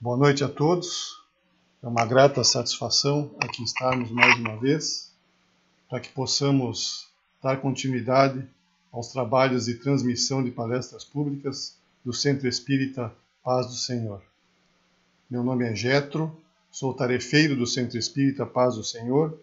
Boa noite a todos. É uma grata satisfação aqui estarmos mais uma vez, para que possamos dar continuidade aos trabalhos de transmissão de palestras públicas do Centro Espírita Paz do Senhor. Meu nome é Getro, sou tarefeiro do Centro Espírita Paz do Senhor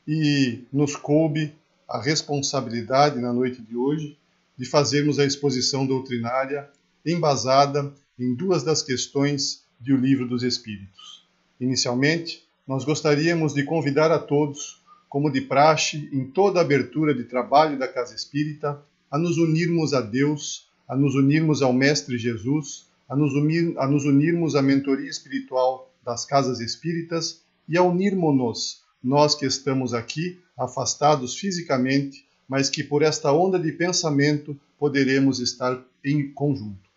e nos coube a responsabilidade na noite de hoje de fazermos a exposição doutrinária embasada em duas das questões do Livro dos Espíritos. Inicialmente, nós gostaríamos de convidar a todos, como de praxe em toda a abertura de trabalho da Casa Espírita, a nos unirmos a Deus, a nos unirmos ao Mestre Jesus, a nos unirmos à mentoria espiritual das Casas Espíritas e a unirmos-nos, nós que estamos aqui, afastados fisicamente, mas que por esta onda de pensamento poderemos estar em conjunto.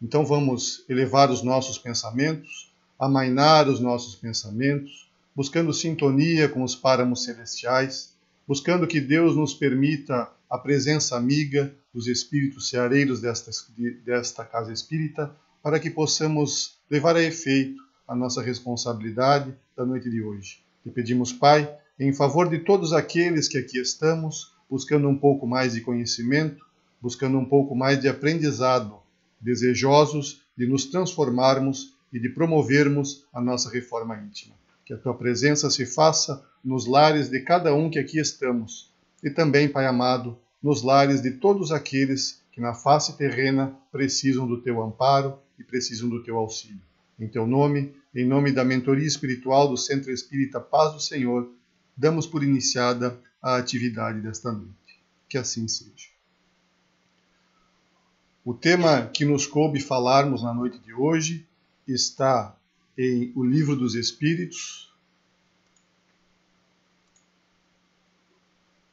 Então vamos elevar os nossos pensamentos, amainar os nossos pensamentos, buscando sintonia com os páramos celestiais, buscando que Deus nos permita a presença amiga dos espíritos ceareiros desta Casa Espírita, para que possamos levar a efeito a nossa responsabilidade da noite de hoje. Te pedimos, Pai, em favor de todos aqueles que aqui estamos, buscando um pouco mais de conhecimento, buscando um pouco mais de aprendizado, desejosos de nos transformarmos e de promovermos a nossa reforma íntima. Que a Tua presença se faça nos lares de cada um que aqui estamos e também, Pai amado, nos lares de todos aqueles que na face terrena precisam do Teu amparo e precisam do Teu auxílio. Em Teu nome, em nome da mentoria espiritual do Centro Espírita Paz do Senhor, damos por iniciada a atividade desta noite. Que assim seja. O tema que nos coube falarmos na noite de hoje está em O Livro dos Espíritos,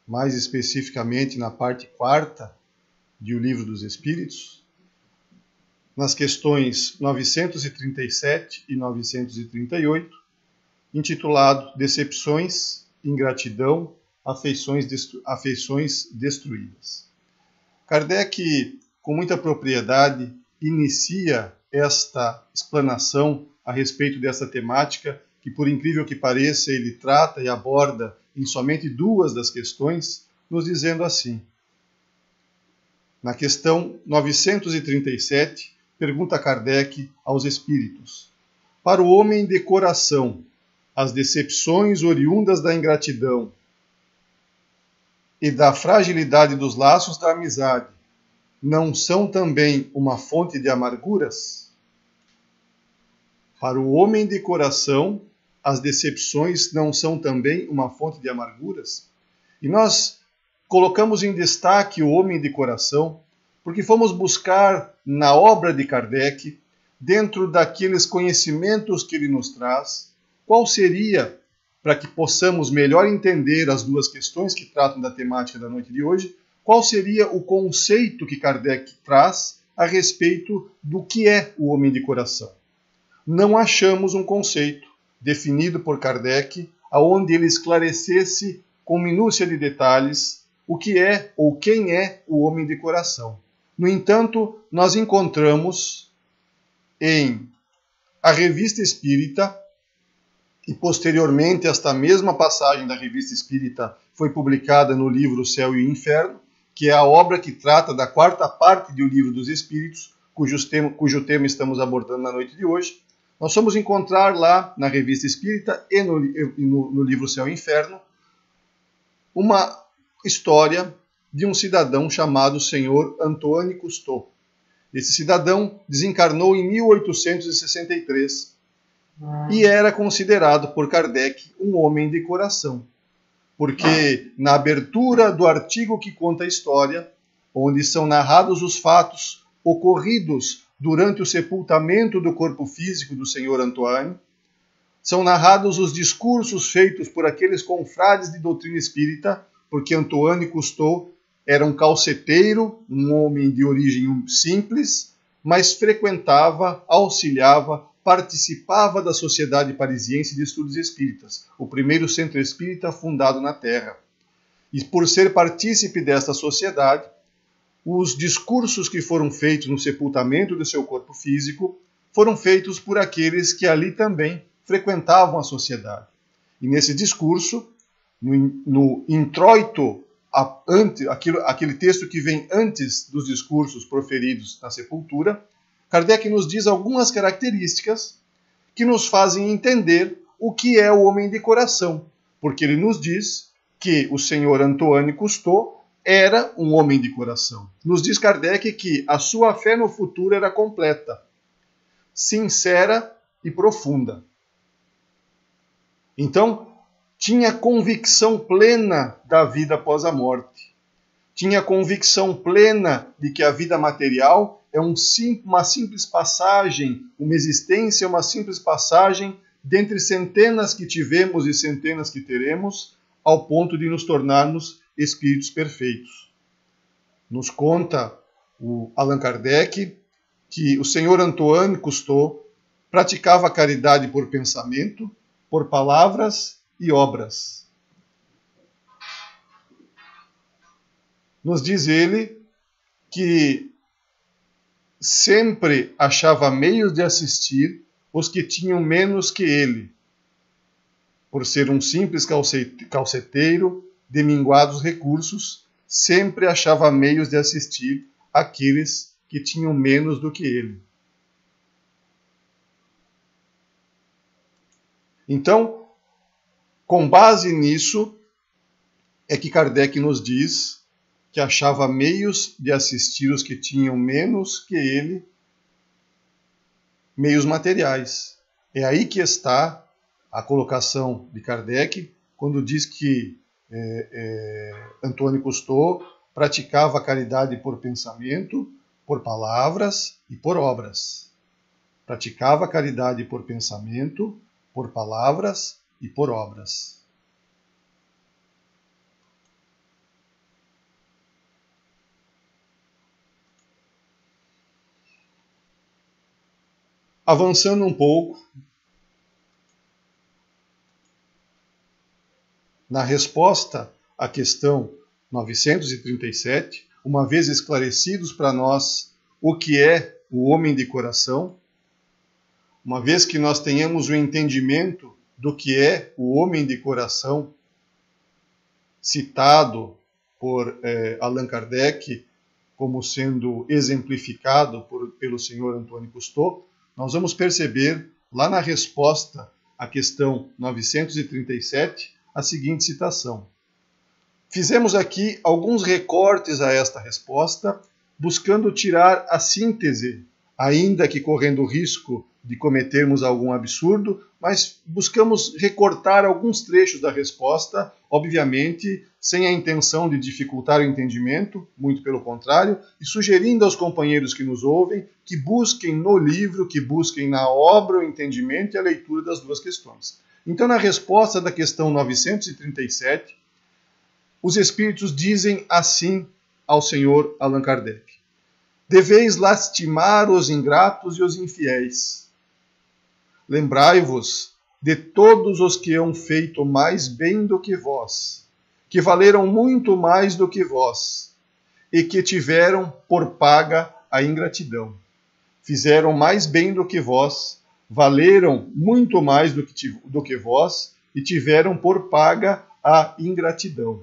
mais especificamente na parte 4ª de O Livro dos Espíritos, nas questões 937 e 938, intitulado Decepções, Ingratidão, Afeições Destruídas. Kardec, com muita propriedade, inicia esta explanação a respeito dessa temática, que, por incrível que pareça, ele trata e aborda em somente duas das questões, nos dizendo assim. Na questão 937, pergunta Kardec aos espíritos: para o homem de coração, as decepções oriundas da ingratidão e da fragilidade dos laços da amizade não são também uma fonte de amarguras? Para o homem de coração, as decepções não são também uma fonte de amarguras? E nós colocamos em destaque o homem de coração, porque fomos buscar na obra de Kardec, dentro daqueles conhecimentos que ele nos traz, qual seria, para que possamos melhor entender as duas questões que tratam da temática da noite de hoje, qual seria o conceito que Kardec traz a respeito do que é o homem de coração. Não achamos um conceito definido por Kardec, aonde ele esclarecesse com minúcia de detalhes o que é ou quem é o homem de coração. No entanto, nós encontramos em a Revista Espírita, e posteriormente esta mesma passagem da Revista Espírita foi publicada no livro Céu e Inferno, que é a obra que trata da 4ª parte do Livro dos Espíritos, cujo tema estamos abordando na noite de hoje. Nós vamos encontrar lá na Revista Espírita e no livro Céu e Inferno uma história de um cidadão chamado Senhor Antoine Cousteau. Esse cidadão desencarnou em 1863 e era considerado por Kardec um homem de coração, porque na abertura do artigo que conta a história, onde são narrados os fatos ocorridos durante o sepultamento do corpo físico do Senhor Antoine, são narrados os discursos feitos por aqueles confrades de doutrina espírita, porque Antoine Cousteau era um calceteiro, um homem de origem simples, mas frequentava, auxiliava, participava da Sociedade Parisiense de Estudos Espíritas, o primeiro centro espírita fundado na Terra. E por ser partícipe desta sociedade, os discursos que foram feitos no sepultamento do seu corpo físico foram feitos por aqueles que ali também frequentavam a sociedade. E nesse discurso, no introito, aquele texto que vem antes dos discursos proferidos na sepultura, Kardec nos diz algumas características que nos fazem entender o que é o homem de coração, porque ele nos diz que o senhor Antoine Cousteau era um homem de coração. Nos diz Kardec que a sua fé no futuro era completa, sincera e profunda. Então, tinha convicção plena da vida após a morte. Tinha convicção plena de que a vida material é uma simples passagem, uma existência, uma simples passagem dentre centenas que tivemos e centenas que teremos, ao ponto de nos tornarmos espíritos perfeitos. Nos conta o Allan Kardec que o senhor Antoine Cousteau praticava a caridade por pensamento, por palavras e obras. Nos diz ele que sempre achava meios de assistir os que tinham menos que ele, por ser um simples calceteiro de minguados recursos, sempre achava meios de assistir aqueles que tinham menos do que ele. Então, com base nisso, é que Kardec nos diz que achava meios de assistir os que tinham menos que ele, meios materiais. É aí que está a colocação de Kardec, quando diz que Antoine Cousteau praticava a caridade por pensamento, por palavras e por obras. Praticava a caridade por pensamento, por palavras e por obras. Avançando um pouco, na resposta à questão 937, uma vez esclarecidos para nós o que é o homem de coração, uma vez que nós tenhamos o entendimento do que é o homem de coração, citado por Allan Kardec como sendo exemplificado pelo senhor Antoine Cousteau, nós vamos perceber lá na resposta à questão 937 a seguinte citação. Fizemos aqui alguns recortes a esta resposta, buscando tirar a síntese, ainda que correndo o risco de cometermos algum absurdo, mas buscamos recortar alguns trechos da resposta, obviamente sem a intenção de dificultar o entendimento, muito pelo contrário, e sugerindo aos companheiros que nos ouvem que busquem no livro, que busquem na obra o entendimento e a leitura das duas questões. Então, na resposta da questão 937, os Espíritos dizem assim ao senhor Allan Kardec: deveis lastimar os ingratos e os infiéis. Lembrai-vos de todos os que hão feito mais bem do que vós, que valeram muito mais do que vós, e que tiveram por paga a ingratidão. Fizeram mais bem do que vós, valeram muito mais do que vós, e tiveram por paga a ingratidão.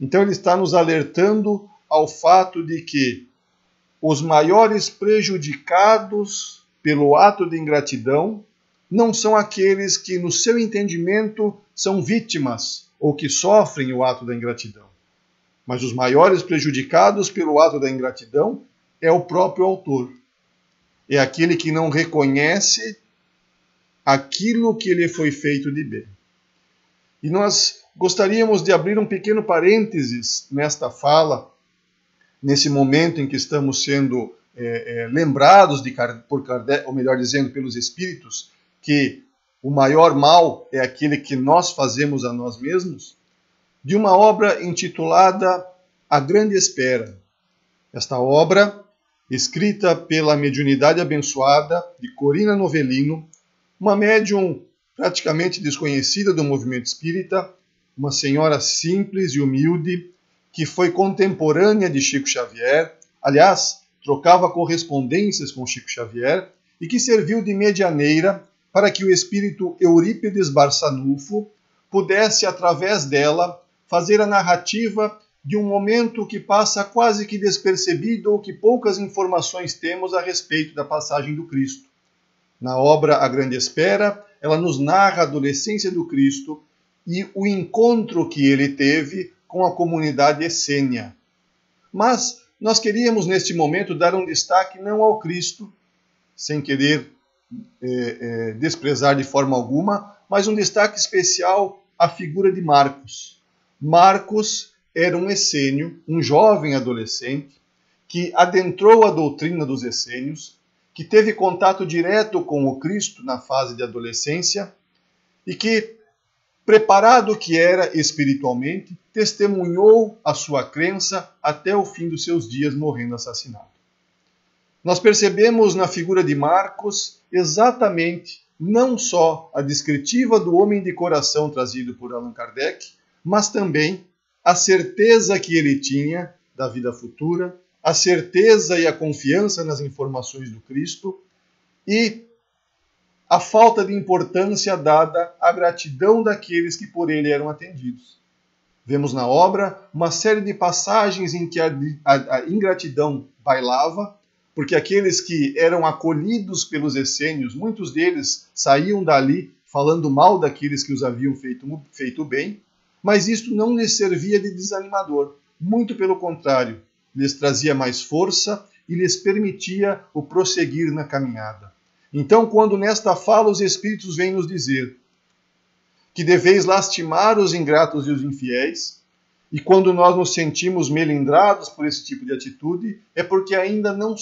Então ele está nos alertando ao fato de que os maiores prejudicados pelo ato de ingratidão não são aqueles que, no seu entendimento, são vítimas ou que sofrem o ato da ingratidão. Mas os maiores prejudicados pelo ato da ingratidão é o próprio autor. É aquele que não reconhece aquilo que lhe foi feito de bem. E nós gostaríamos de abrir um pequeno parênteses nesta fala, nesse momento em que estamos sendo lembrados por Kardec, ou melhor dizendo, pelos Espíritos, que o maior mal é aquele que nós fazemos a nós mesmos, de uma obra intitulada A Grande Espera. Esta obra, escrita pela mediunidade abençoada de Corina Novellino, uma médium praticamente desconhecida do movimento espírita, uma senhora simples e humilde, que foi contemporânea de Chico Xavier, aliás, trocava correspondências com Chico Xavier, e que serviu de medianeira para que o espírito Eurípides Barçanufo pudesse, através dela, fazer a narrativa de um momento que passa quase que despercebido ou que poucas informações temos a respeito da passagem do Cristo. Na obra A Grande Espera, ela nos narra a adolescência do Cristo e o encontro que ele teve com a comunidade essênia. Mas nós queríamos, neste momento, dar um destaque não ao Cristo, sem querer desprezar de forma alguma, mas um destaque especial à figura de Marcos. Marcos era um essênio, um jovem adolescente, que adentrou a doutrina dos essênios, que teve contato direto com o Cristo na fase de adolescência e que, preparado que era espiritualmente, testemunhou a sua crença até o fim dos seus dias, morrendo assassinado. Nós percebemos na figura de Marcos exatamente não só a descritiva do homem de coração trazido por Allan Kardec, mas também a certeza que ele tinha da vida futura, a certeza e a confiança nas informações do Cristo e a falta de importância dada à gratidão daqueles que por ele eram atendidos. Vemos na obra uma série de passagens em que a ingratidão bailava, porque aqueles que eram acolhidos pelos essênios, muitos deles saíam dali falando mal daqueles que os haviam feito bem, mas isto não lhes servia de desanimador. Muito pelo contrário, lhes trazia mais força e lhes permitia o prosseguir na caminhada. Então, quando nesta fala os Espíritos vêm nos dizer que deveis lastimar os ingratos e os infiéis, e quando nós nos sentimos melindrados por esse tipo de atitude, é porque ainda não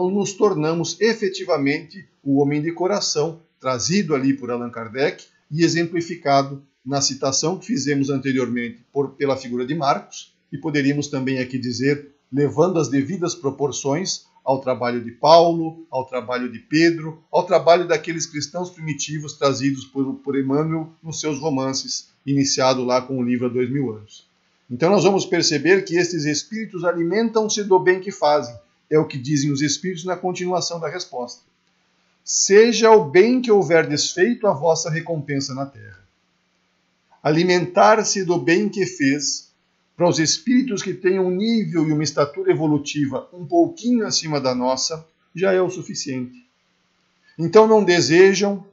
nos tornamos efetivamente o homem de coração, trazido ali por Allan Kardec e exemplificado na citação que fizemos anteriormente pela figura de Marcos, e poderíamos também aqui dizer, levando as devidas proporções ao trabalho de Paulo, ao trabalho de Pedro, ao trabalho daqueles cristãos primitivos trazidos por Emmanuel nos seus romances, iniciado lá com o livro há 2000 anos. Então nós vamos perceber que estes espíritos alimentam-se do bem que fazem. É o que dizem os espíritos na continuação da resposta. Seja o bem que houverdes feito a vossa recompensa na terra. Alimentar-se do bem que fez, para os espíritos que têm um nível e uma estatura evolutiva um pouquinho acima da nossa, já é o suficiente. Então não desejam,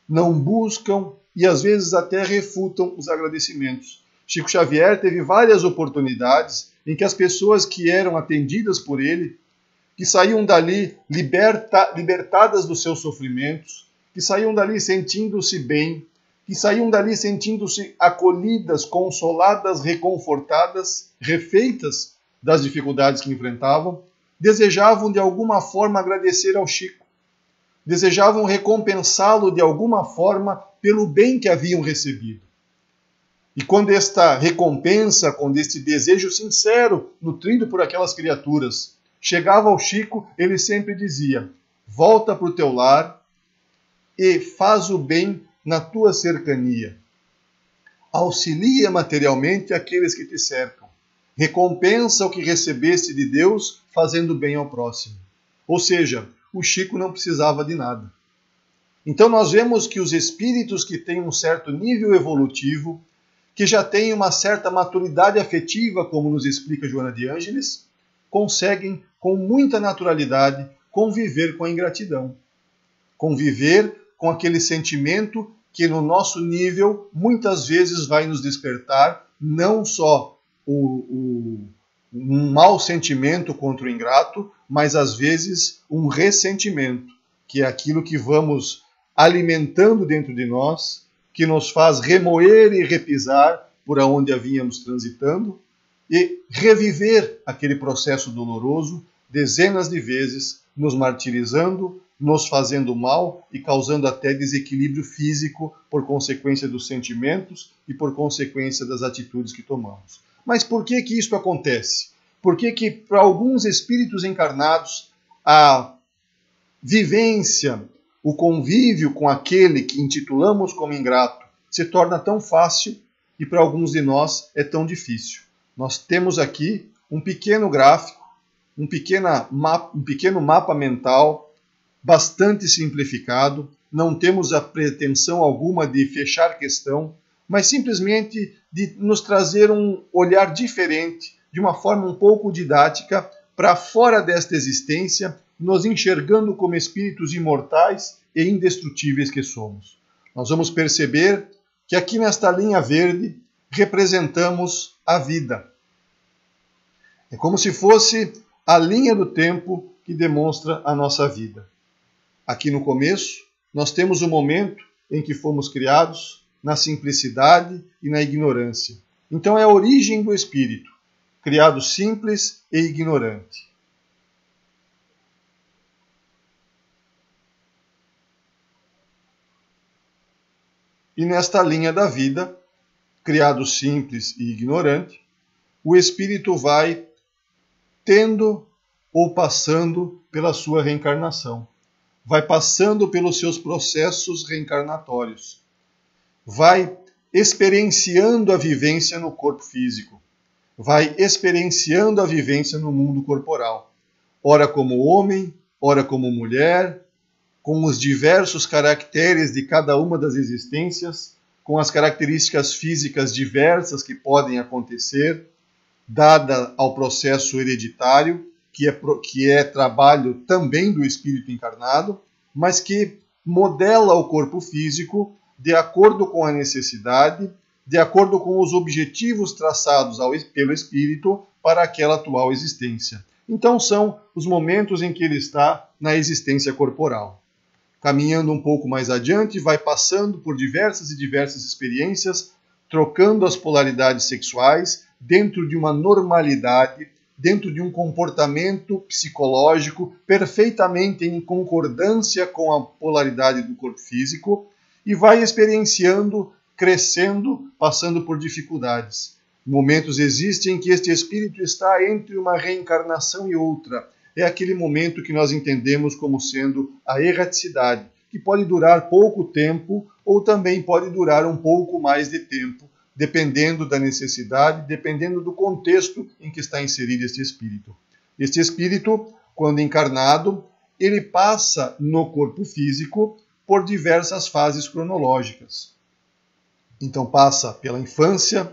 não buscam e às vezes até refutam os agradecimentos. Chico Xavier teve várias oportunidades em que as pessoas que eram atendidas por ele, que saíam dali libertadas dos seus sofrimentos, que saíam dali sentindo-se bem, que saíam dali sentindo-se acolhidas, consoladas, reconfortadas, refeitas das dificuldades que enfrentavam, desejavam de alguma forma agradecer ao Chico, desejavam recompensá-lo de alguma forma pelo bem que haviam recebido. E quando esta recompensa, quando este desejo sincero, nutrido por aquelas criaturas, chegava ao Chico, ele sempre dizia: volta para o teu lar e faz o bem na tua cercania. Auxilia materialmente aqueles que te cercam. Recompensa o que recebeste de Deus fazendo bem ao próximo. Ou seja, o Chico não precisava de nada. Então nós vemos que os espíritos que têm um certo nível evolutivo, que já têm uma certa maturidade afetiva, como nos explica Joana de Ângeles, conseguem com muita naturalidade conviver com a ingratidão. Conviver com aquele sentimento que no nosso nível muitas vezes vai nos despertar não só um mau sentimento contra o ingrato, mas às vezes um ressentimento, que é aquilo que vamos alimentando dentro de nós, que nos faz remoer e repisar por onde havínhamos transitando e reviver aquele processo doloroso dezenas de vezes, nos martirizando, nos fazendo mal e causando até desequilíbrio físico por consequência dos sentimentos e por consequência das atitudes que tomamos. Mas por que que isso acontece? Por que que para alguns espíritos encarnados a vivência, o convívio com aquele que intitulamos como ingrato se torna tão fácil e para alguns de nós é tão difícil? Nós temos aqui um pequeno gráfico, um pequeno mapa mental bastante simplificado, não temos a pretensão alguma de fechar a questão, mas simplesmente de nos trazer um olhar diferente, de uma forma um pouco didática, para fora desta existência, nos enxergando como espíritos imortais e indestrutíveis que somos. Nós vamos perceber que aqui nesta linha verde representamos a vida. É como se fosse a linha do tempo que demonstra a nossa vida. Aqui no começo, nós temos o momento em que fomos criados, na simplicidade e na ignorância. Então é a origem do espírito, criado simples e ignorante. E nesta linha da vida, criado simples e ignorante, o espírito vai tendo ou passando pela sua reencarnação, vai passando pelos seus processos reencarnatórios, vai experienciando a vivência no corpo físico, vai experienciando a vivência no mundo corporal, ora como homem, ora como mulher, com os diversos caracteres de cada uma das existências, com as características físicas diversas que podem acontecer, dada ao processo hereditário, que é trabalho também do espírito encarnado, mas que modela o corpo físico de acordo com a necessidade, de acordo com os objetivos traçados pelo espírito para aquela atual existência. Então são os momentos em que ele está na existência corporal. Caminhando um pouco mais adiante, vai passando por diversas e diversas experiências, trocando as polaridades sexuais dentro de uma normalidade, dentro de um comportamento psicológico perfeitamente em concordância com a polaridade do corpo físico, e vai experienciando, crescendo, passando por dificuldades. Momentos existem em que este espírito está entre uma reencarnação e outra. É aquele momento que nós entendemos como sendo a erraticidade, que pode durar pouco tempo ou também pode durar um pouco mais de tempo, dependendo da necessidade, dependendo do contexto em que está inserido este espírito. Este espírito, quando encarnado, ele passa no corpo físico por diversas fases cronológicas. Então passa pela infância,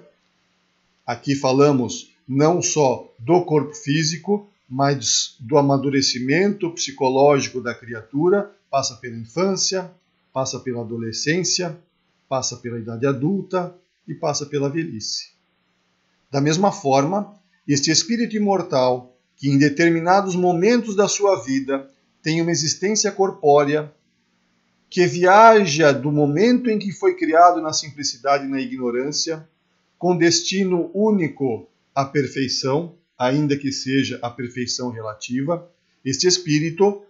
aqui falamos não só do corpo físico, mas do amadurecimento psicológico da criatura, passa pela infância, passa pela adolescência, passa pela idade adulta e passa pela velhice. Da mesma forma, este espírito imortal, que em determinados momentos da sua vida tem uma existência corpórea, que viaja do momento em que foi criado na simplicidade e na ignorância, com destino único à perfeição, ainda que seja a perfeição relativa, este espírito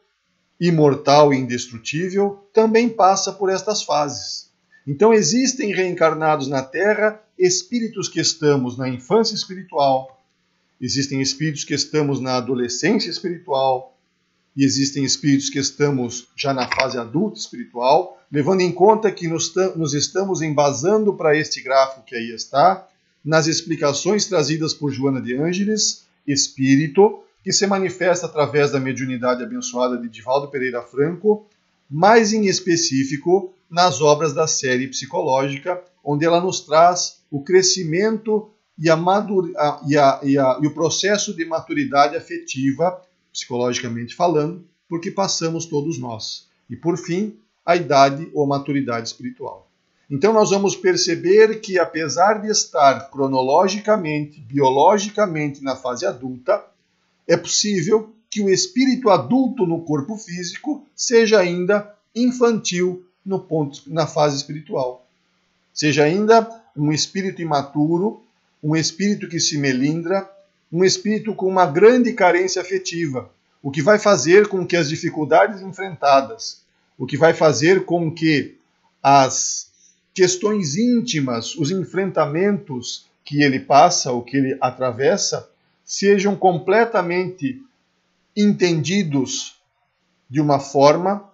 imortal e indestrutível também passa por estas fases. Então existem reencarnados na Terra espíritos que estamos na infância espiritual, existem espíritos que estamos na adolescência espiritual, e existem espíritos que estamos já na fase adulta espiritual, levando em conta que nos estamos embasando para este gráfico que aí está, nas explicações trazidas por Joana de Ângeles, espírito, que se manifesta através da mediunidade abençoada de Divaldo Pereira Franco, mais em específico nas obras da série psicológica, onde ela nos traz o crescimento e o processo de maturidade afetiva, psicologicamente falando, porque passamos todos nós. E, por fim, a idade ou a maturidade espiritual. Então nós vamos perceber que, apesar de estar cronologicamente, biologicamente na fase adulta, é possível que o espírito adulto no corpo físico seja ainda infantil na fase espiritual. Seja ainda um espírito imaturo, um espírito que se melindra, um espírito com uma grande carência afetiva, o que vai fazer com que as dificuldades enfrentadas, o que vai fazer com que as questões íntimas, os enfrentamentos que ele passa, ou que ele atravessa, sejam completamente entendidos de uma forma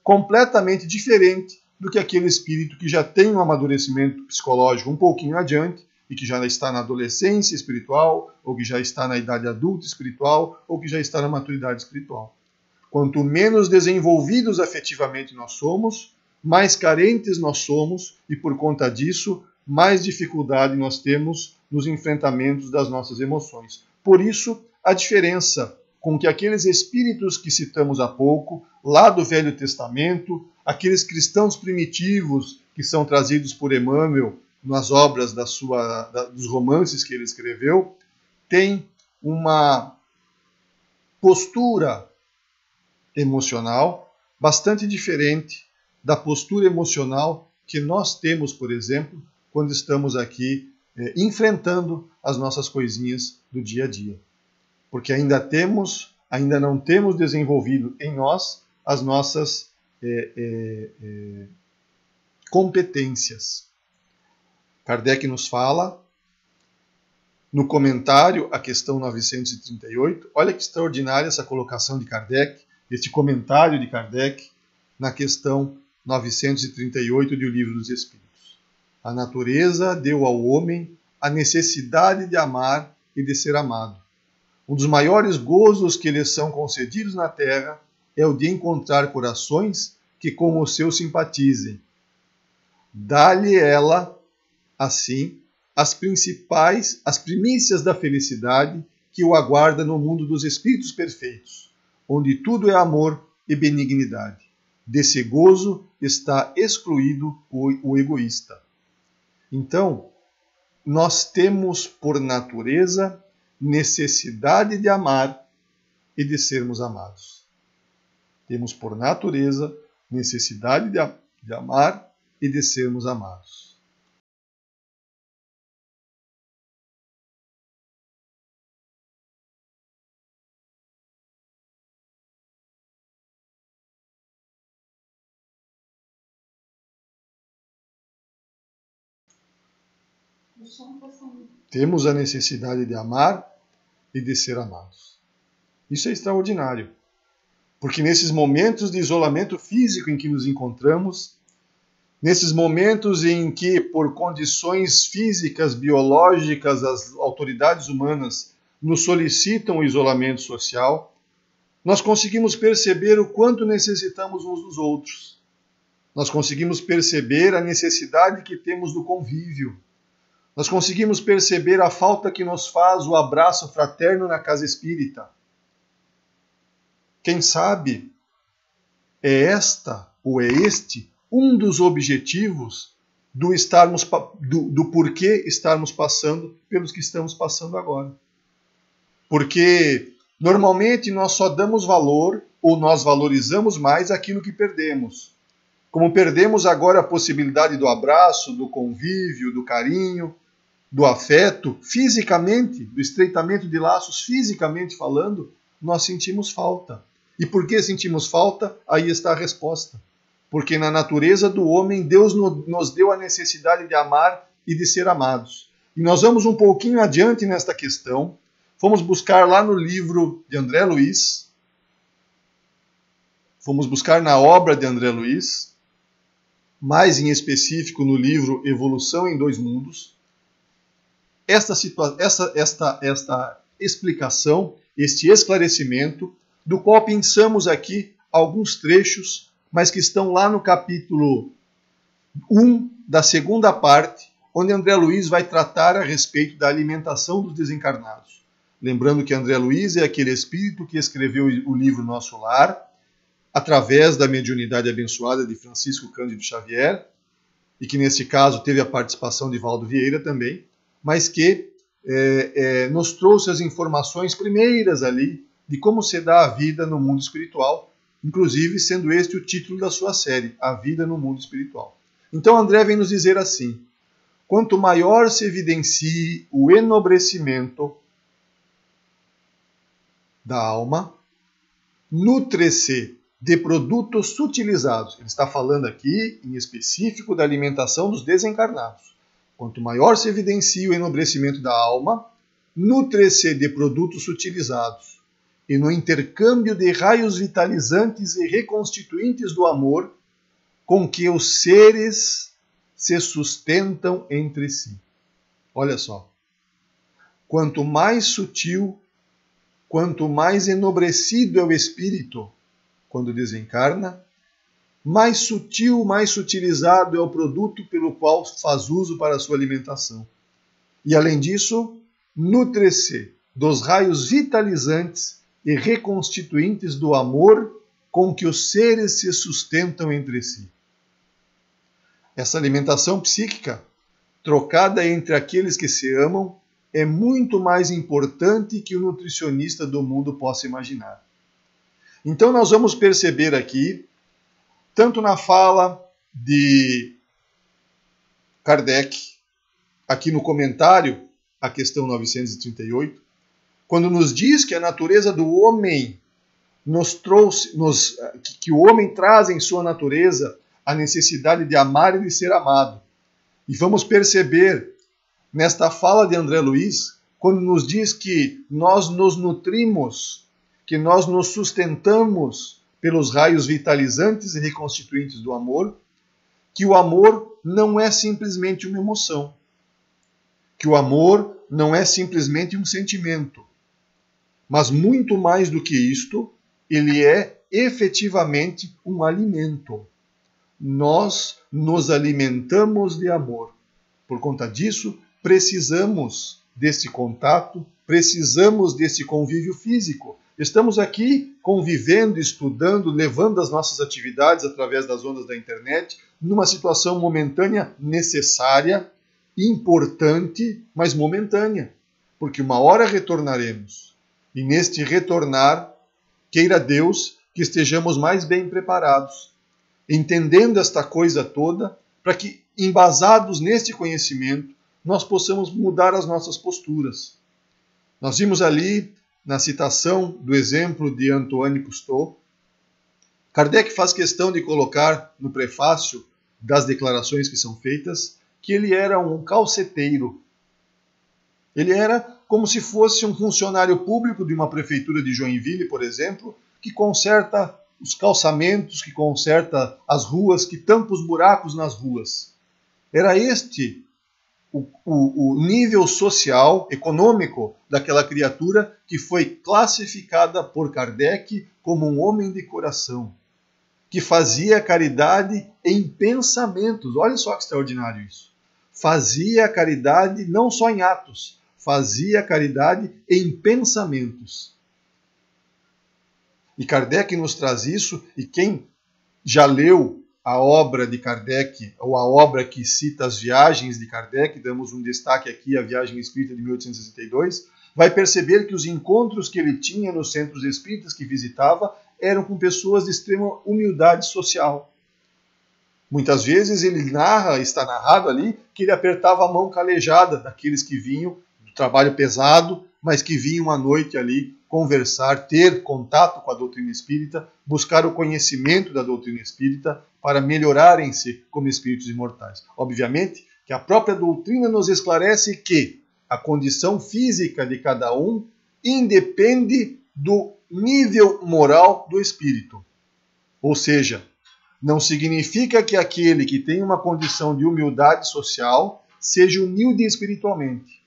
completamente diferente do que aquele espírito que já tem um amadurecimento psicológico um pouquinho adiante e que já está na adolescência espiritual, ou que já está na idade adulta espiritual, ou que já está na maturidade espiritual. Quanto menos desenvolvidos afetivamente nós somos, mais carentes nós somos e, por conta disso, mais dificuldade nós temos nos enfrentamentos das nossas emoções. Por isso, a diferença com que aqueles espíritos que citamos há pouco, lá do Velho Testamento, aqueles cristãos primitivos que são trazidos por Emmanuel nas obras dos romances que ele escreveu, têm uma postura emocional bastante diferente da postura emocional que nós temos, por exemplo, quando estamos aqui enfrentando as nossas coisinhas do dia a dia. Porque ainda não temos desenvolvido em nós as nossas competências. Kardec nos fala, no comentário à questão 938, olha que extraordinária essa colocação de Kardec, este comentário de Kardec na questão 938 do Livro dos Espíritos. A natureza deu ao homem a necessidade de amar e de ser amado. Um dos maiores gozos que lhes são concedidos na terra é o de encontrar corações que com o seu simpatizem. Dá-lhe ela, assim, as primícias da felicidade que o aguarda no mundo dos espíritos perfeitos, onde tudo é amor e benignidade. Desse gozo está excluído o egoísta. Então, nós temos por natureza necessidade de amar e de sermos amados. Temos por natureza necessidade de amar e de sermos amados. Temos a necessidade de amar e de ser amados. Isso é extraordinário, porque nesses momentos de isolamento físico em que nos encontramos, nesses momentos em que, por condições físicas, biológicas, as autoridades humanas nos solicitam o isolamento social, nós conseguimos perceber o quanto necessitamos uns dos outros. Nós conseguimos perceber a necessidade que temos do convívio. Nós conseguimos perceber a falta que nos faz o abraço fraterno na casa espírita. Quem sabe é esta ou é este um dos objetivos do porquê estarmos passando pelos que estamos passando agora. Porque normalmente nós só damos valor ou nós valorizamos mais aquilo que perdemos. Como perdemos agora a possibilidade do abraço, do convívio, do carinho, do afeto, fisicamente, do estreitamento de laços, fisicamente falando, nós sentimos falta. E por que sentimos falta? Aí está a resposta. Porque na natureza do homem, Deus nos deu a necessidade de amar e de ser amados. E nós vamos um pouquinho adiante nesta questão. Fomos buscar lá no livro de André Luiz, fomos buscar na obra de André Luiz, mais em específico no livro Evolução em Dois Mundos, esta explicação, este esclarecimento, do qual pensamos aqui alguns trechos, mas que estão lá no capítulo 1 da segunda parte, onde André Luiz vai tratar a respeito da alimentação dos desencarnados. Lembrando que André Luiz é aquele espírito que escreveu o livro Nosso Lar, através da mediunidade abençoada de Francisco Cândido Xavier, e que nesse caso teve a participação de Valdo Vieira também, mas que nos trouxe as informações primeiras ali de como se dá a vida no mundo espiritual, inclusive sendo este o título da sua série, A Vida no Mundo Espiritual. Então André vem nos dizer assim: quanto maior se evidencie o enobrecimento da alma, nutre-se de produtos sutilizados. Ele está falando aqui, em específico, da alimentação dos desencarnados. Quanto maior se evidencia o enobrecimento da alma, nutre-se de produtos sutilizados. E no intercâmbio de raios vitalizantes e reconstituintes do amor, com que os seres se sustentam entre si. Olha só. Quanto mais sutil, quanto mais enobrecido é o espírito, quando desencarna, mais sutil, mais sutilizado é o produto pelo qual faz uso para a sua alimentação. E, além disso, nutre-se dos raios vitalizantes e reconstituintes do amor com que os seres se sustentam entre si. Essa alimentação psíquica, trocada entre aqueles que se amam, é muito mais importante que o nutricionista do mundo possa imaginar. Então nós vamos perceber aqui, tanto na fala de Kardec, aqui no comentário, a questão 938, quando nos diz que a natureza do homem que o homem traz em sua natureza a necessidade de amar e de ser amado. E vamos perceber nesta fala de André Luiz, quando nos diz que nós nos nutrimos, que nós nos sustentamos pelos raios vitalizantes e reconstituintes do amor, que o amor não é simplesmente uma emoção, que o amor não é simplesmente um sentimento, mas muito mais do que isto, ele é efetivamente um alimento. Nós nos alimentamos de amor. Por conta disso, precisamos desse contato, precisamos desse convívio físico. Estamos aqui convivendo, estudando, levando as nossas atividades através das ondas da internet, numa situação momentânea necessária, importante, mas momentânea, porque uma hora retornaremos. E neste retornar, queira Deus que estejamos mais bem preparados, entendendo esta coisa toda, para que, embasados neste conhecimento, nós possamos mudar as nossas posturas. Nós vimos ali, na citação do exemplo de Antoine Cousteau, Kardec faz questão de colocar no prefácio das declarações que são feitas, que ele era um calceteiro. Ele era como se fosse um funcionário público de uma prefeitura de Joinville, por exemplo, que conserta os calçamentos, que conserta as ruas, que tampa os buracos nas ruas. Era este o nível social, econômico daquela criatura que foi classificada por Kardec como um homem de coração, que fazia caridade em pensamentos. Olha só que extraordinário isso. Fazia caridade não só em atos, fazia caridade em pensamentos. E Kardec nos traz isso, e quem já leu a obra de Kardec, ou a obra que cita as viagens de Kardec, damos um destaque aqui à Viagem Espírita de 1862, vai perceber que os encontros que ele tinha nos centros espíritas que visitava eram com pessoas de extrema humildade social. Muitas vezes ele está narrado ali, que ele apertava a mão calejada daqueles que vinham do trabalho pesado, mas que vinham à noite ali conversar, ter contato com a doutrina espírita, buscar o conhecimento da doutrina espírita para melhorarem-se como espíritos imortais. Obviamente que a própria doutrina nos esclarece que a condição física de cada um independe do nível moral do espírito. Ou seja, não significa que aquele que tem uma condição de humildade social seja humilde espiritualmente.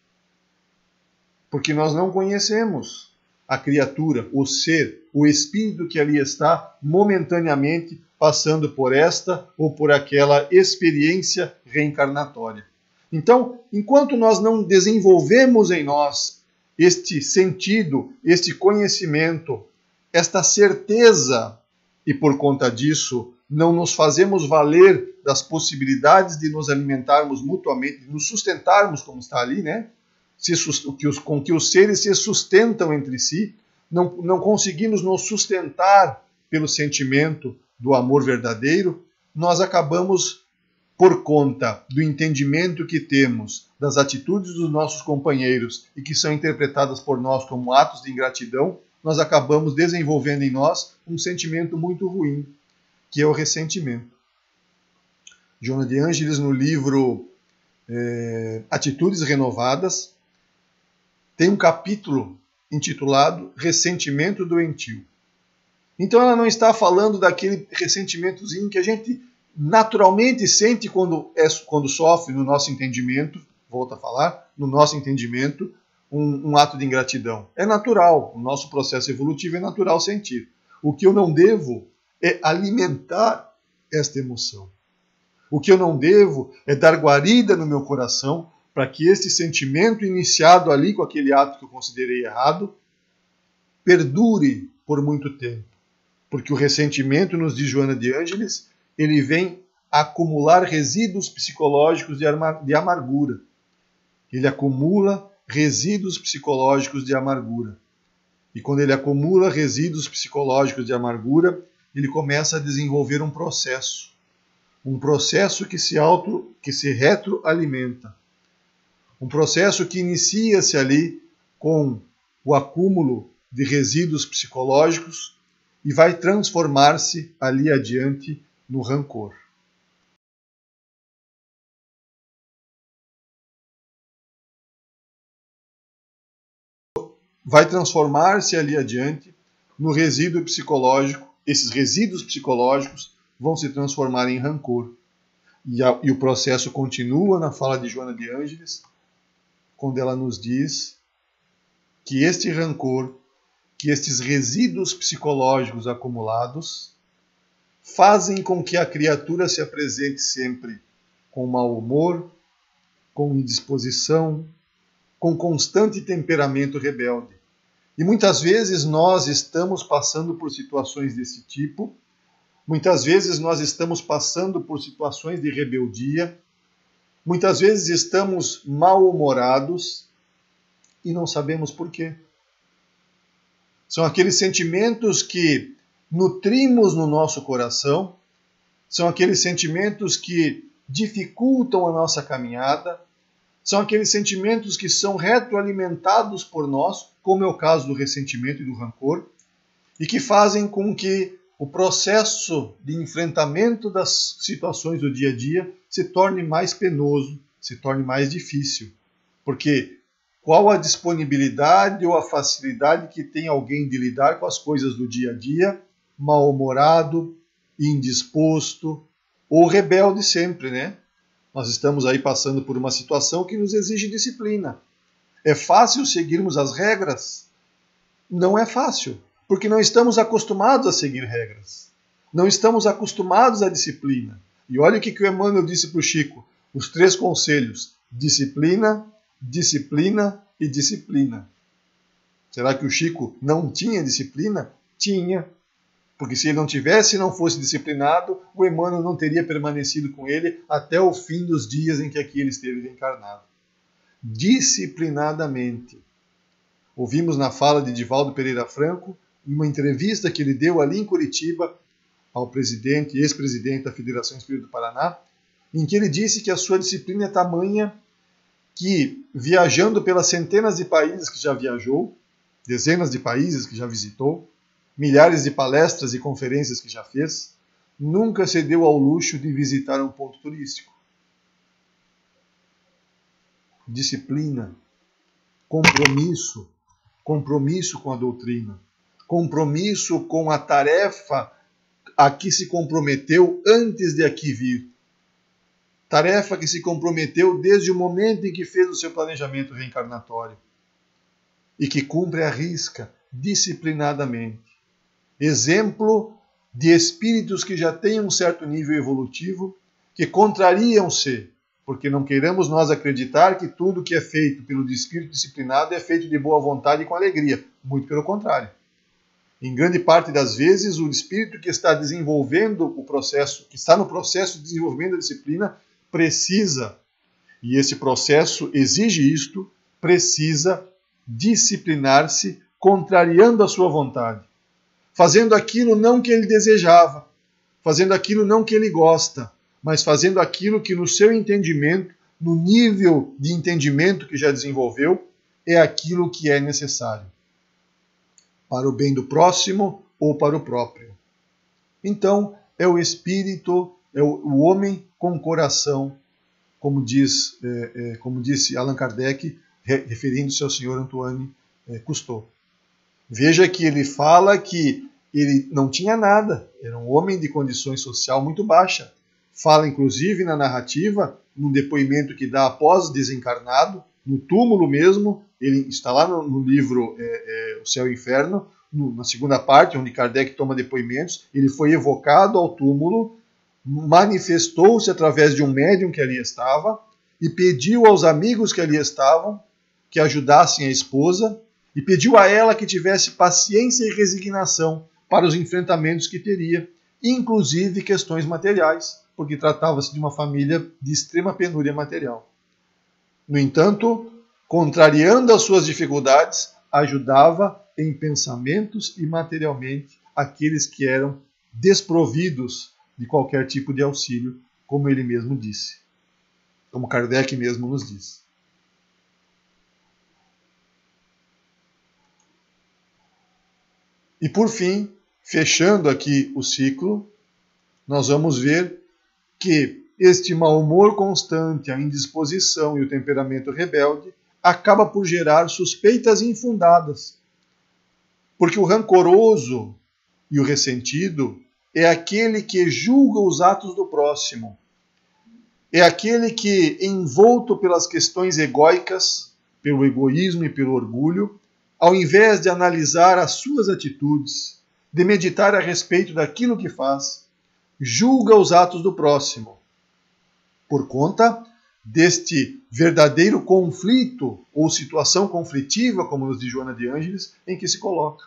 Porque nós não conhecemos a criatura, o ser, o espírito que ali está momentaneamente passando por esta ou por aquela experiência reencarnatória. Então, enquanto nós não desenvolvemos em nós este sentido, este conhecimento, esta certeza, e por conta disso não nos fazemos valer das possibilidades de nos alimentarmos mutuamente, de nos sustentarmos, como está ali, né? Com que os seres se sustentam entre si, não conseguimos nos sustentar pelo sentimento do amor verdadeiro, nós acabamos, por conta do entendimento que temos das atitudes dos nossos companheiros e que são interpretadas por nós como atos de ingratidão, nós acabamos desenvolvendo em nós um sentimento muito ruim, que é o ressentimento. Joana de Ângeles, no livro Atitudes Renovadas, tem um capítulo intitulado Ressentimento Doentio. Então ela não está falando daquele ressentimentozinho que a gente naturalmente sente quando sofre no nosso entendimento, volto a falar, no nosso entendimento, um ato de ingratidão. É natural, o nosso processo evolutivo é natural sentir. O que eu não devo é alimentar esta emoção. O que eu não devo é dar guarida no meu coração para que este sentimento iniciado ali com aquele ato que eu considerei errado perdure por muito tempo. Porque o ressentimento, nos diz Joana de Ângeles, ele vem acumular resíduos psicológicos de amargura. Ele acumula resíduos psicológicos de amargura. E quando ele acumula resíduos psicológicos de amargura, ele começa a desenvolver um processo. Um processo que se retroalimenta. Um processo que inicia-se ali com o acúmulo de resíduos psicológicos e vai transformar-se ali adiante no rancor. Vai transformar-se ali adiante no resíduo psicológico. Esses resíduos psicológicos vão se transformar em rancor. E o processo continua na fala de Joana de Ângeles, quando ela nos diz que este rancor, que estes resíduos psicológicos acumulados, fazem com que a criatura se apresente sempre com mau humor, com indisposição, com constante temperamento rebelde. E muitas vezes nós estamos passando por situações desse tipo, muitas vezes nós estamos passando por situações de rebeldia, muitas vezes estamos mal-humorados e não sabemos por quê. São aqueles sentimentos que nutrimos no nosso coração, são aqueles sentimentos que dificultam a nossa caminhada, são aqueles sentimentos que são retroalimentados por nós, como é o caso do ressentimento e do rancor, e que fazem com que o processo de enfrentamento das situações do dia a dia se torne mais penoso, se torne mais difícil. Porque qual a disponibilidade ou a facilidade que tem alguém de lidar com as coisas do dia a dia, mal-humorado, indisposto ou rebelde sempre, né? Nós estamos aí passando por uma situação que nos exige disciplina. É fácil seguirmos as regras? Não é fácil, porque não estamos acostumados a seguir regras. Não estamos acostumados à disciplina. E olha o que o Emmanuel disse para o Chico. Os 3 conselhos. Disciplina, disciplina e disciplina. Será que o Chico não tinha disciplina? Tinha. Porque se ele não tivesse e não fosse disciplinado, o Emmanuel não teria permanecido com ele até o fim dos dias em que aqui ele esteve reencarnado. Disciplinadamente. Ouvimos na fala de Divaldo Pereira Franco, em uma entrevista que ele deu ali em Curitiba, ao presidente e ex-presidente da Federação Espírita do Paraná, em que ele disse que a sua disciplina é tamanha que, viajando pelas centenas de países que já viajou, dezenas de países que já visitou, milhares de palestras e conferências que já fez, nunca se deu ao luxo de visitar um ponto turístico. Disciplina, compromisso com a doutrina, compromisso com a tarefa a que se comprometeu antes de aqui vir. Tarefa que se comprometeu desde o momento em que fez o seu planejamento reencarnatório e que cumpre à risca, disciplinadamente. Exemplo de espíritos que já têm um certo nível evolutivo, que contrariam-se, porque não queiramos nós acreditar que tudo que é feito pelo espírito disciplinado é feito de boa vontade e com alegria. Muito pelo contrário. Em grande parte das vezes, o espírito que está desenvolvendo o processo, que está no processo de desenvolvimento da disciplina, precisa, e esse processo exige isto, precisa disciplinar-se, contrariando a sua vontade. Fazendo aquilo não que ele desejava, fazendo aquilo não que ele gosta, mas fazendo aquilo que no seu entendimento, no nível de entendimento que já desenvolveu, é aquilo que é necessário. Para o bem do próximo ou para o próprio. Então, é o espírito, é o homem com coração, como disse Allan Kardec, referindo-se ao senhor Antoine Cousteau. Veja que ele fala que ele não tinha nada, era um homem de condições social muito baixa. Fala, inclusive, na narrativa, num depoimento que dá após desencarnado, no túmulo mesmo, ele está lá no livro O Céu e o Inferno, na segunda parte, onde Kardec toma depoimentos, ele foi evocado ao túmulo, manifestou-se através de um médium que ali estava e pediu aos amigos que ali estavam que ajudassem a esposa e pediu a ela que tivesse paciência e resignação para os enfrentamentos que teria, inclusive questões materiais, porque tratava-se de uma família de extrema penúria material. No entanto, contrariando as suas dificuldades, ajudava em pensamentos e materialmente aqueles que eram desprovidos de qualquer tipo de auxílio, como ele mesmo disse, como Kardec mesmo nos diz. E por fim, fechando aqui o ciclo, nós vamos ver que este mau humor constante, a indisposição e o temperamento rebelde acaba por gerar suspeitas infundadas. Porque o rancoroso e o ressentido é aquele que julga os atos do próximo. É aquele que, envolto pelas questões egóicas, pelo egoísmo e pelo orgulho, ao invés de analisar as suas atitudes, de meditar a respeito daquilo que faz, julga os atos do próximo, por conta deste verdadeiro conflito ou situação conflitiva, como nos diz Joana de Ângeles, em que se coloca.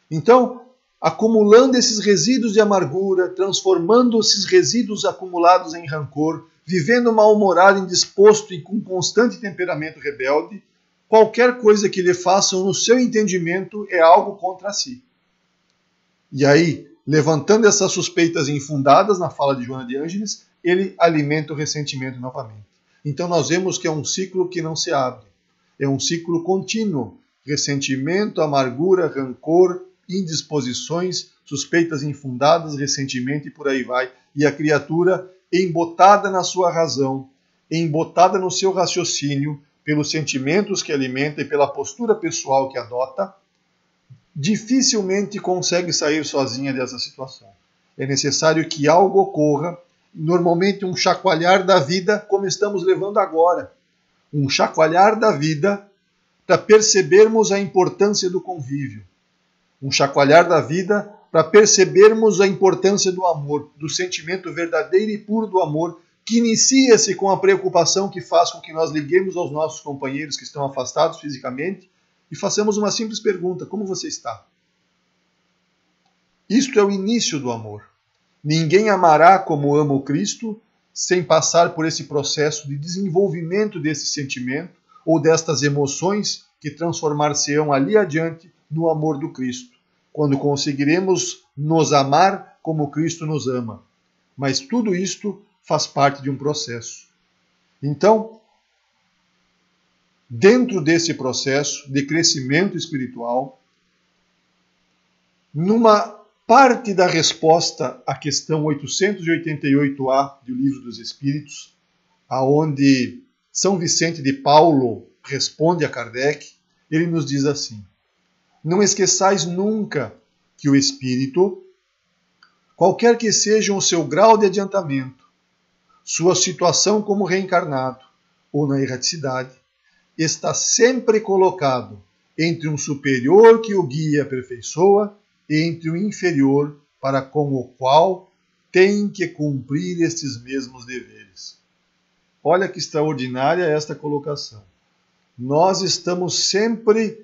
Então, acumulando esses resíduos de amargura, transformando esses resíduos acumulados em rancor, vivendo mal-humorado, indisposto e com constante temperamento rebelde, qualquer coisa que lhe façam no seu entendimento é algo contra si. E aí, levantando essas suspeitas infundadas na fala de Joana de Ângeles, ele alimenta o ressentimento novamente. Então nós vemos que é um ciclo que não se abre. É um ciclo contínuo. Ressentimento, amargura, rancor, indisposições, suspeitas infundadas, ressentimento e por aí vai. E a criatura, embotada na sua razão, embotada no seu raciocínio, pelos sentimentos que alimenta e pela postura pessoal que adota, dificilmente consegue sair sozinha dessa situação. É necessário que algo ocorra, normalmente um chacoalhar da vida, como estamos levando agora. Um chacoalhar da vida para percebermos a importância do convívio. Um chacoalhar da vida para percebermos a importância do amor, do sentimento verdadeiro e puro do amor, que inicia-se com a preocupação que faz com que nós liguemos aos nossos companheiros que estão afastados fisicamente e façamos uma simples pergunta: como você está? Isto é o início do amor. Ninguém amará como ama o Cristo sem passar por esse processo de desenvolvimento desse sentimento ou destas emoções que transformar-se-ão ali adiante no amor do Cristo, quando conseguiremos nos amar como Cristo nos ama. Mas tudo isto faz parte de um processo. Então, dentro desse processo de crescimento espiritual, numa parte da resposta à questão 888A do Livro dos Espíritos, aonde São Vicente de Paulo responde a Kardec, ele nos diz assim: não esqueçais nunca que o espírito, qualquer que seja o seu grau de adiantamento, sua situação como reencarnado ou na erraticidade, está sempre colocado entre um superior que o guia e aperfeiçoa e entre o inferior para com o qual tem que cumprir estes mesmos deveres. Olha que extraordinária esta colocação. Nós estamos sempre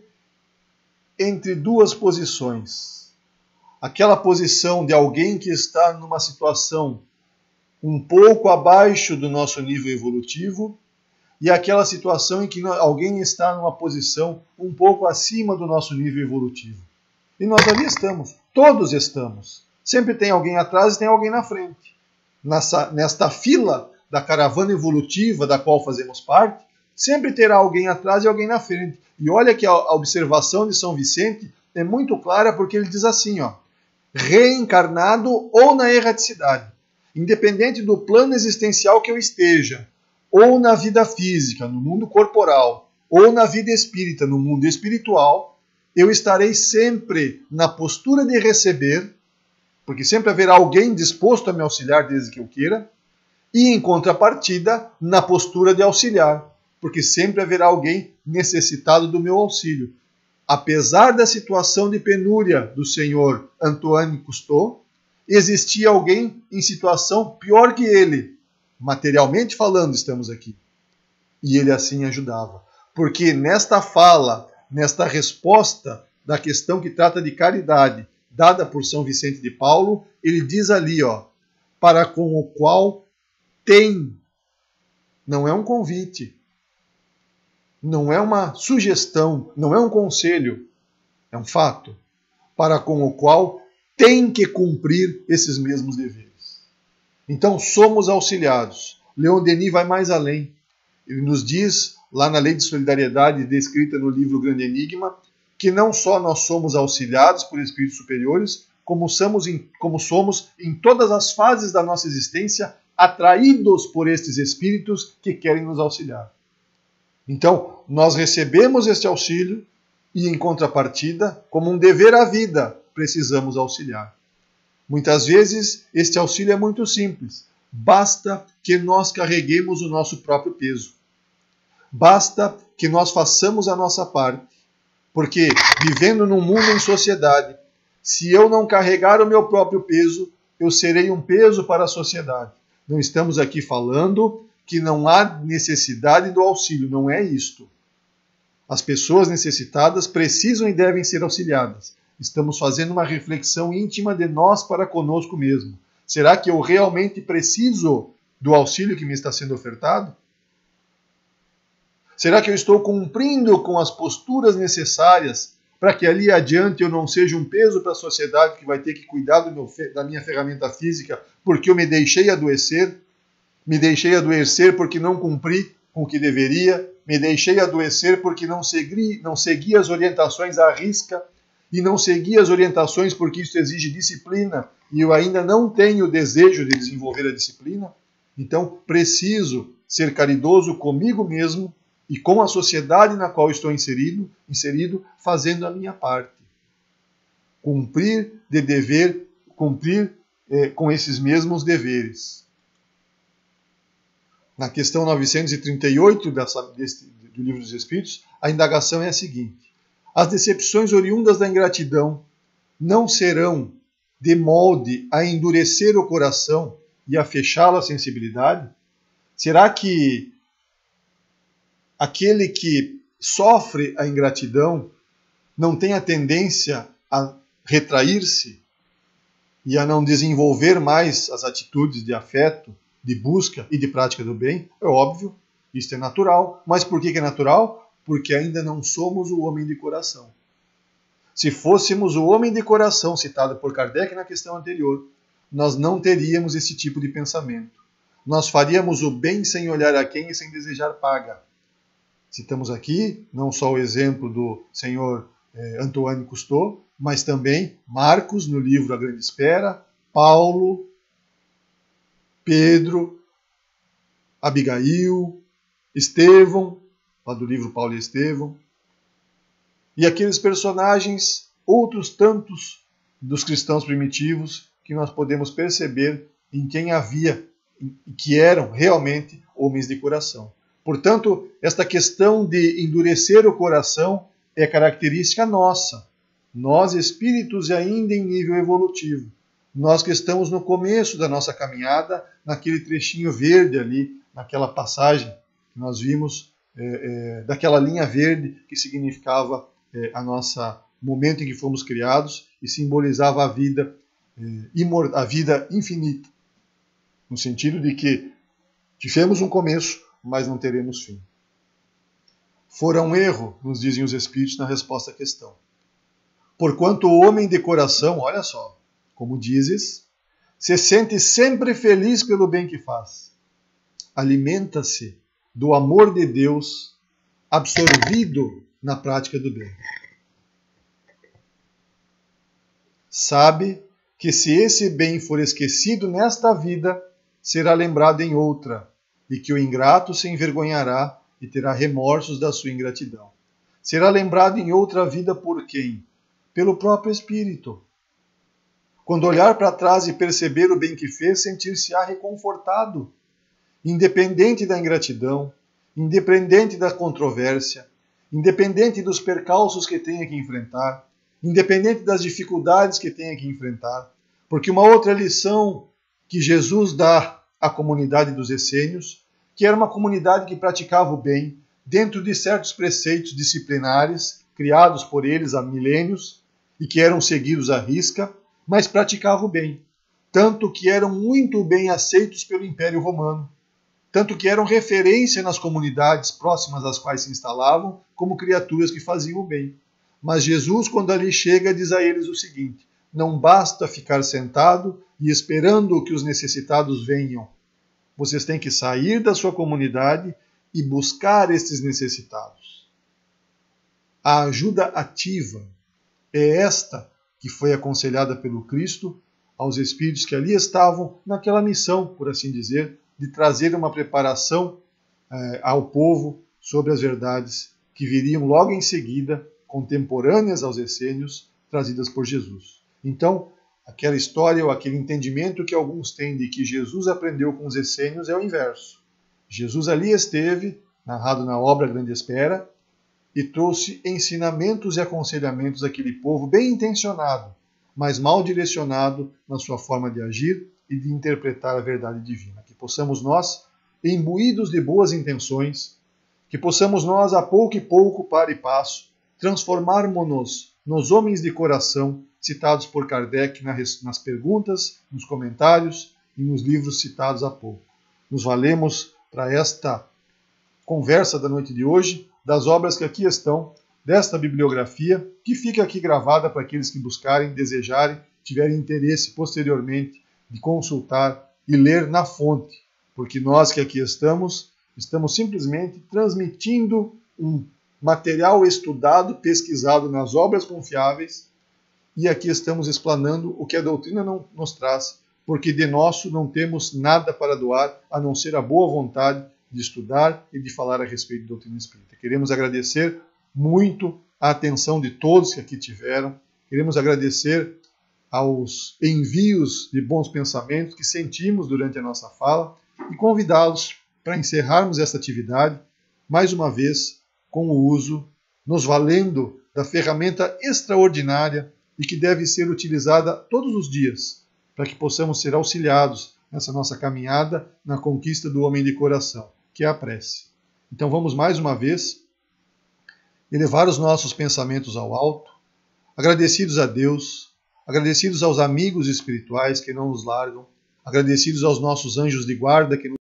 entre duas posições. Aquela posição de alguém que está numa situação um pouco abaixo do nosso nível evolutivo e aquela situação em que alguém está numa posição um pouco acima do nosso nível evolutivo. E nós ali estamos, todos estamos. Sempre tem alguém atrás e tem alguém na frente. Nesta fila da caravana evolutiva da qual fazemos parte, sempre terá alguém atrás e alguém na frente. E olha que a observação de São Vicente é muito clara, porque ele diz assim, reencarnado ou na erraticidade, independente do plano existencial que eu esteja, ou na vida física, no mundo corporal, ou na vida espírita, no mundo espiritual, eu estarei sempre na postura de receber, porque sempre haverá alguém disposto a me auxiliar desde que eu queira, e em contrapartida, na postura de auxiliar, porque sempre haverá alguém necessitado do meu auxílio. apesar da situação de penúria do senhor Antoine Cousteau, existia alguém em situação pior que ele. Materialmente falando, estamos aqui. E ele assim ajudava. Porque nesta fala, nesta resposta da questão que trata de caridade, dada por São Vicente de Paulo, ele diz ali, para com o qual tem. Não é um convite, não é uma sugestão, não é um conselho, é um fato, para com o qual tem que cumprir esses mesmos deveres. Então somos auxiliados. Leon Denis vai mais além. Ele nos diz, lá na Lei de Solidariedade, descrita no livro Grande Enigma, que não só nós somos auxiliados por espíritos superiores, como somos em todas as fases da nossa existência atraídos por estes espíritos que querem nos auxiliar. Então, nós recebemos este auxílio e, em contrapartida, como um dever à vida, precisamos auxiliar. Muitas vezes, este auxílio é muito simples. Basta que nós carreguemos o nosso próprio peso. Basta que nós façamos a nossa parte. Porque, vivendo num mundo em sociedade, se eu não carregar o meu próprio peso, eu serei um peso para a sociedade. Não estamos aqui falando que não há necessidade do auxílio, não é isto. As pessoas necessitadas precisam e devem ser auxiliadas. Estamos fazendo uma reflexão íntima de nós para conosco mesmo. Será que eu realmente preciso do auxílio que me está sendo ofertado? Será que eu estou cumprindo com as posturas necessárias para que ali adiante eu não seja um peso para a sociedade que vai ter que cuidar da minha ferramenta física porque eu me deixei adoecer? Me deixei adoecer porque não cumpri com o que deveria, me deixei adoecer porque não segui as orientações à risca, e não segui as orientações porque isso exige disciplina, e eu ainda não tenho o desejo de desenvolver a disciplina. Então, preciso ser caridoso comigo mesmo e com a sociedade na qual estou inserido, fazendo a minha parte. Cumprir com esses mesmos deveres. Na questão 938 do Livro dos Espíritos, a indagação é a seguinte: as decepções oriundas da ingratidão não serão de molde a endurecer o coração e a fechá-lo à sensibilidade? Será que aquele que sofre a ingratidão não tem a tendência a retrair-se e a não desenvolver mais as atitudes de afeto, de busca e de prática do bem? É óbvio, isto é natural. Mas por que é natural? Porque ainda não somos o homem de coração. Se fôssemos o homem de coração, citado por Kardec na questão anterior, nós não teríamos esse tipo de pensamento. Nós faríamos o bem sem olhar a quem e sem desejar paga. Citamos aqui não só o exemplo do senhor Antoine Cousteau, mas também Marcos, no livro A Grande Espera, Paulo, Pedro, Abigail, Estevão, lá do livro Paulo e Estevão, e aqueles personagens, outros tantos dos cristãos primitivos, que nós podemos perceber em quem havia, que eram realmente homens de coração. Portanto, esta questão de endurecer o coração é característica nossa. Nós, espíritos ainda em nível evolutivo. Nós que estamos no começo da nossa caminhada, naquele trechinho verde ali, naquela passagem que nós vimos, daquela linha verde que significava a nossa momento em que fomos criados e simbolizava a vida infinita. No sentido de que tivemos um começo, mas não teremos fim. Fora um erro, nos dizem os Espíritos na resposta à questão. Porquanto o homem de coração, olha só, como dizes, se sente sempre feliz pelo bem que faz. Alimenta-se do amor de Deus absorvido na prática do bem. Sabe que se esse bem for esquecido nesta vida, será lembrado em outra, e que o ingrato se envergonhará e terá remorsos da sua ingratidão. Será lembrado em outra vida por quem? Pelo próprio Espírito. Quando olhar para trás e perceber o bem que fez, sentir-se-á reconfortado, independente da ingratidão, independente da controvérsia, independente dos percalços que tenha que enfrentar, independente das dificuldades que tenha que enfrentar, porque uma outra lição que Jesus dá à comunidade dos essênios, que era uma comunidade que praticava o bem dentro de certos preceitos disciplinares criados por eles há milênios e que eram seguidos à risca, mas praticava o bem, tanto que eram muito bem aceitos pelo Império Romano, tanto que eram referência nas comunidades próximas às quais se instalavam como criaturas que faziam o bem. Mas Jesus, quando ali chega, diz a eles o seguinte: não basta ficar sentado e esperando que os necessitados venham. Vocês têm que sair da sua comunidade e buscar esses necessitados. A ajuda ativa é esta que foi aconselhada pelo Cristo aos espíritos que ali estavam naquela missão, por assim dizer, de trazer uma preparação ao povo sobre as verdades que viriam logo em seguida, contemporâneas aos essênios, trazidas por Jesus. Então, aquela história ou aquele entendimento que alguns têm de que Jesus aprendeu com os essênios é o inverso. Jesus ali esteve, narrado na obra Grande Espera, e trouxe ensinamentos e aconselhamentos àquele povo bem intencionado, mas mal direcionado na sua forma de agir e de interpretar a verdade divina. Que possamos nós, imbuídos de boas intenções, que possamos nós, a pouco e pouco, para e passo, transformarmos-nos nos homens de coração citados por Kardec nas perguntas, nos comentários e nos livros citados há pouco. Nos valemos para esta conversa da noite de hoje das obras que aqui estão, desta bibliografia, que fica aqui gravada para aqueles que buscarem, desejarem, tiverem interesse posteriormente de consultar e ler na fonte, porque nós que aqui estamos simplesmente transmitindo um material estudado, pesquisado nas obras confiáveis, e aqui estamos explanando o que a doutrina não nos traz, porque de nosso não temos nada para doar, a não ser a boa vontade de estudar e de falar a respeito da doutrina espírita. Queremos agradecer muito a atenção de todos que aqui tiveram, queremos agradecer aos envios de bons pensamentos que sentimos durante a nossa fala e convidá-los para encerrarmos esta atividade, mais uma vez, com o uso, nos valendo da ferramenta extraordinária e que deve ser utilizada todos os dias, para que possamos ser auxiliados nessa nossa caminhada na conquista do homem de coração, que é a prece. Então vamos mais uma vez elevar os nossos pensamentos ao alto, agradecidos a Deus, agradecidos aos amigos espirituais que não nos largam, agradecidos aos nossos anjos de guarda que nos